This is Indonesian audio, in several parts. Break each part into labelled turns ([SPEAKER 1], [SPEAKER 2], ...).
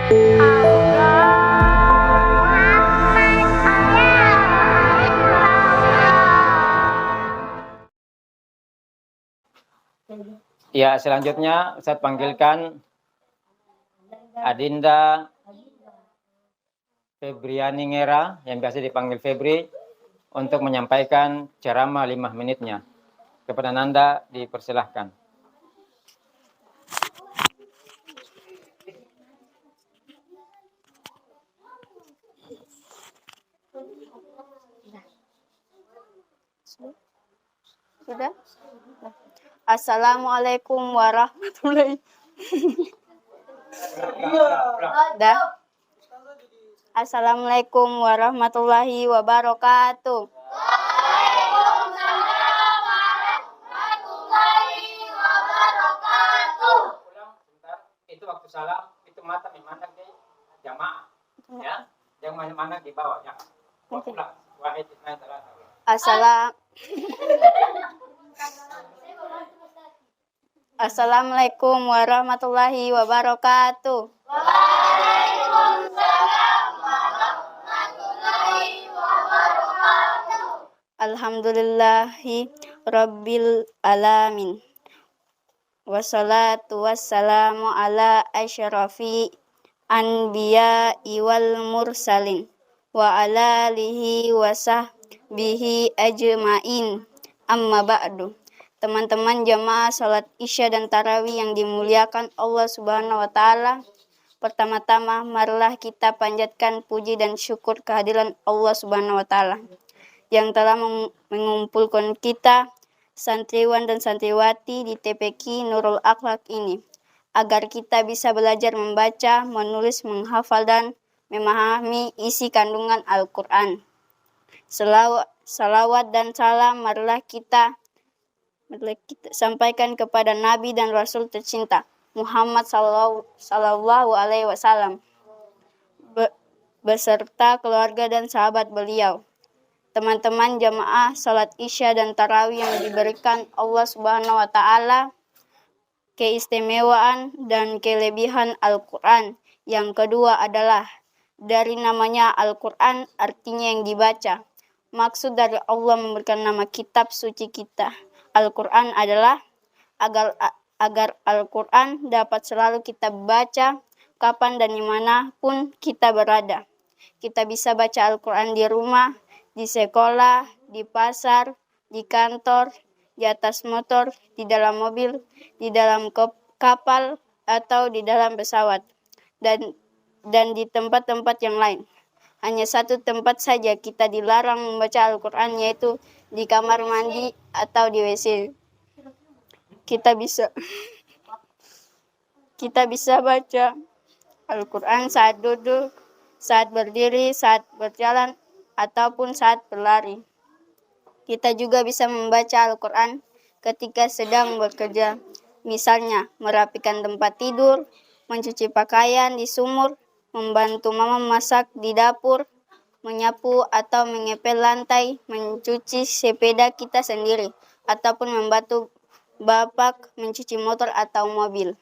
[SPEAKER 1] Ya, selanjutnya saya panggilkan Adinda Febriani Ngera, yang biasa dipanggil Febri, untuk menyampaikan ceramah 5 menitnya. Kepada Nanda dipersilahkan.
[SPEAKER 2] Sudah? Assalamualaikum warahmatullahi wabarakatuh. Assalamualaikum warahmatullahi wabarakatuh.
[SPEAKER 3] Waalaikumsalam warahmatullahi wabarakatuh.
[SPEAKER 1] Itu waktu salam, itu mata memandang di jamaah. Ya, jangan memandang di bawah. Ya. Ulang. Wahid, itsnain, tsalatsa.
[SPEAKER 2] Assalamualaikum warahmatullahi wabarakatuh.
[SPEAKER 3] Waalaikumsalam warahmatullahi wabarakatuh.
[SPEAKER 2] Alhamdulillahi rabbil alamin. Wassalatu wassalamu ala asyrafi anbiya'i wal mursalin wa ala alihi wa sahbihi ajma'in. Amma ba'du. Teman-teman jamaah salat Isya dan Tarawih yang dimuliakan Allah Subhanahu wa taala. Pertama-tama marilah kita panjatkan puji dan syukur kehadiran Allah Subhanahu wa taala yang telah mengumpulkan kita santriwan dan santriwati di TPQ Nurul Akhlak ini agar kita bisa belajar membaca, menulis, menghafal dan memahami isi kandungan Al-Qur'an. Salawat dan salam marilah kita sampaikan kepada Nabi dan Rasul tercinta Muhammad sallallahu alaihi wasallam beserta keluarga dan sahabat beliau. Teman-teman jamaah salat Isya dan Tarawih yang diberikan Allah Subhanahu wa taala, keistimewaan dan kelebihan Al-Qur'an. Yang kedua adalah dari namanya Al-Qur'an, artinya yang dibaca. Maksud dari Allah memberikan nama kitab suci kita Al-Qur'an adalah agar Al-Qur'an dapat selalu kita baca kapan dan dimanapun kita berada. Kita bisa baca Al-Qur'an di rumah, di sekolah, di pasar, di kantor, di atas motor, di dalam mobil, di dalam kapal, atau di dalam pesawat, dan di tempat-tempat yang lain. Hanya satu tempat saja kita dilarang membaca Al-Qur'an, yaitu di kamar mandi atau di WC. Kita bisa baca Al-Qur'an saat duduk, saat berdiri, saat berjalan, ataupun saat berlari. Kita juga bisa membaca Al-Qur'an ketika sedang bekerja. Misalnya, merapikan tempat tidur, mencuci pakaian di sumur, membantu mama masak di dapur, menyapu atau mengepel lantai, mencuci sepeda kita sendiri, ataupun membantu bapak mencuci motor atau mobil.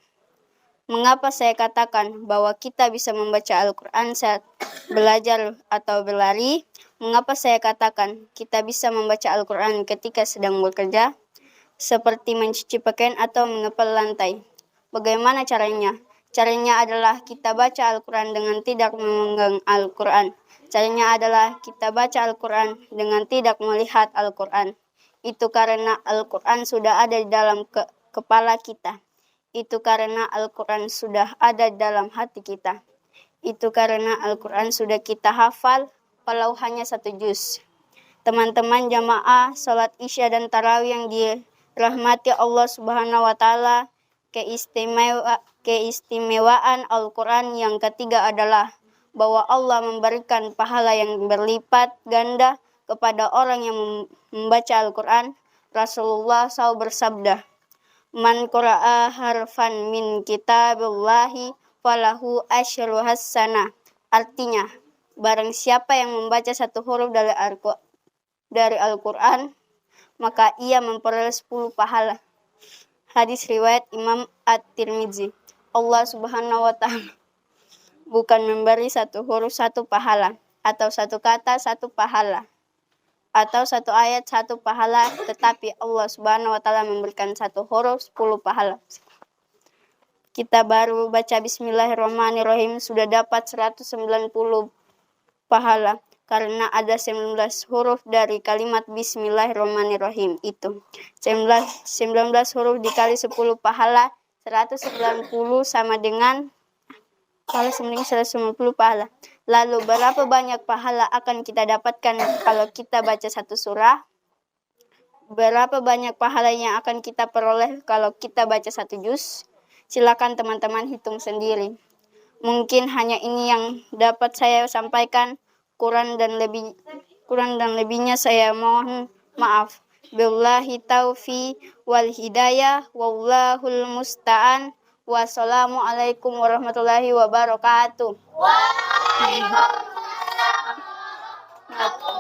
[SPEAKER 2] Mengapa saya katakan bahwa kita bisa membaca Al-Qur'an saat belajar atau berlari? Mengapa saya katakan kita bisa membaca Al-Qur'an ketika sedang bekerja, seperti mencuci pakaian atau mengepel lantai? Bagaimana caranya? Caranya adalah kita baca Al-Qur'an dengan tidak memegang Al-Qur'an. Caranya adalah kita baca Al-Qur'an dengan tidak melihat Al-Qur'an. Itu karena Al-Qur'an sudah ada di dalam kepala kita. Itu karena Al-Qur'an sudah ada di dalam hati kita. Itu karena Al-Qur'an sudah kita hafal, walau hanya 1 juz. Teman-teman jamaah salat Isya dan Tarawih yang dirahmati Allah Subhanahu wa taala, keistimewaan Al-Qur'an yang ketiga adalah bahwa Allah memberikan pahala yang berlipat ganda kepada orang yang membaca Al-Qur'an. Rasulullah SAW bersabda, "Man qara'a harfan min kitabillahi falahu asyru hasanah." Artinya, barang siapa yang membaca 1 huruf dari Al-Qur'an, maka ia memperoleh 10 pahala. Hadis riwayat Imam At-Tirmizi. Allah Subhanahu wa taala bukan memberi satu huruf satu pahala, atau satu kata satu pahala, atau satu ayat satu pahala, tetapi Allah Subhanahu wa Ta'ala memberikan satu huruf 10 pahala. Kita baru baca Bismillahirrahmanirrahim sudah dapat 190 pahala karena ada 19 huruf dari kalimat Bismillahirrahmanirrahim itu. 19 huruf dikali 10 pahala 190 sama dengan pahala 190 pahala. Lalu berapa banyak pahala akan kita dapatkan kalau kita baca satu surah? Berapa banyak pahala yang akan kita peroleh kalau kita baca satu juz? Silakan teman-teman hitung sendiri. Mungkin hanya ini yang dapat saya sampaikan. Kurang dan lebihnya saya mohon maaf. Billahi taufiq wal hidayah wallahul musta'an. Wassalamualaikum warahmatullahi wabarakatuh.
[SPEAKER 3] Waalaikumsalam warahmatullahi wabarakatuh.